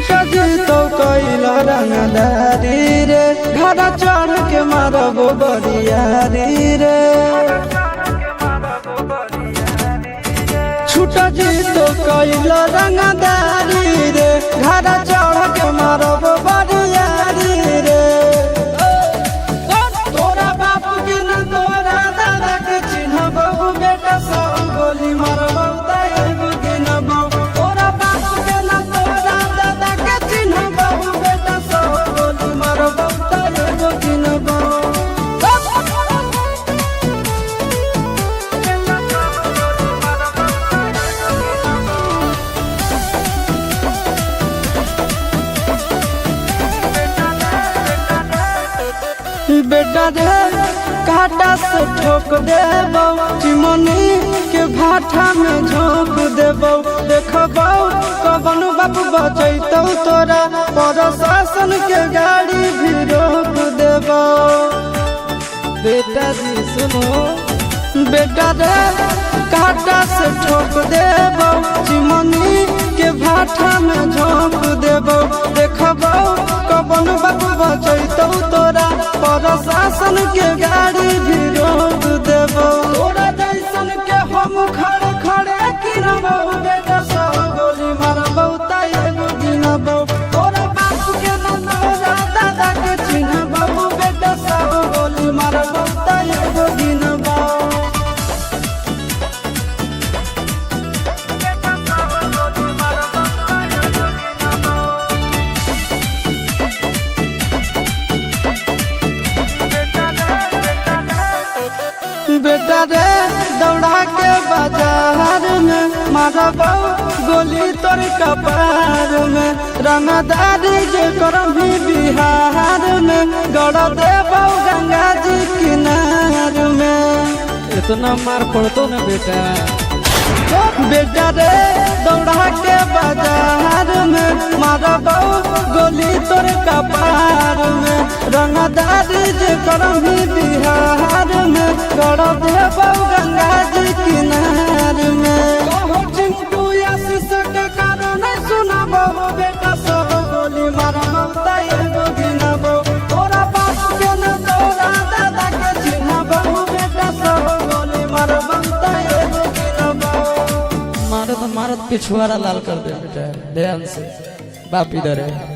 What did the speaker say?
छुटा जी तो कैला रंगदारी रे घर चढ़ के मारबो बरियारी रे छुटा जी तो कैला रंगदारी रे घर चढ़ के मारबो बरियारी रे तोरा बाप के न तोरा दादा के चिन्हबो बेटा सब गोली मारबो तैबो के न तोरा बाप के न तोरा दादा के चिन्हबो बेटा सब गोली मारबो तैबो के न बेटा रे काटा से ठोक देबो चिमनी के भाटा में झोंक देबो देखबो कवन बाप बचैतौ तोरा प्रशासन के गाड़ी भी रोक देबो बेटा जी सुनो बेटा रे काटा से ठोक देबो चिमनी के भाटा में झोंक देबो देखबो कवन बाप बचैतौ तोरा प्रशासन के गाड़ी भी रोक देबो तोरा जैसन के हम खड़े खड़े गिरबो बेटा सब गोली मारबो तैबो गिनबो तोरा बाप के न तोरा दादा के चिन्हबो बेटा सब गोली मारबो तैबो गिनबो बेटा रे दौड़ा के बाजार में मारबो गोली तोर कपार में रंगदारी जे करभी बिहार में गड़ देबो गंगा जी किनार में इतना मार पड़तो ना बेटा बेटा रे दौड़ा के बाजार में मारबो गोली तोर कपार में रंगदारी जे करभी बिहार में गड़ देबो गंगा जी किनार में कहो चिंटू आशीष के कारण सुनाबो बेटा सब गोली मारबो तैबो गिनबो तोरा बाप के न तोरा दादा के चिन्हबो बेटा सब गोली मारबो तैबो गिनबो मारत मारत पिछुआरा लाल कर दे बेटा ध्यान से बाप इधर है।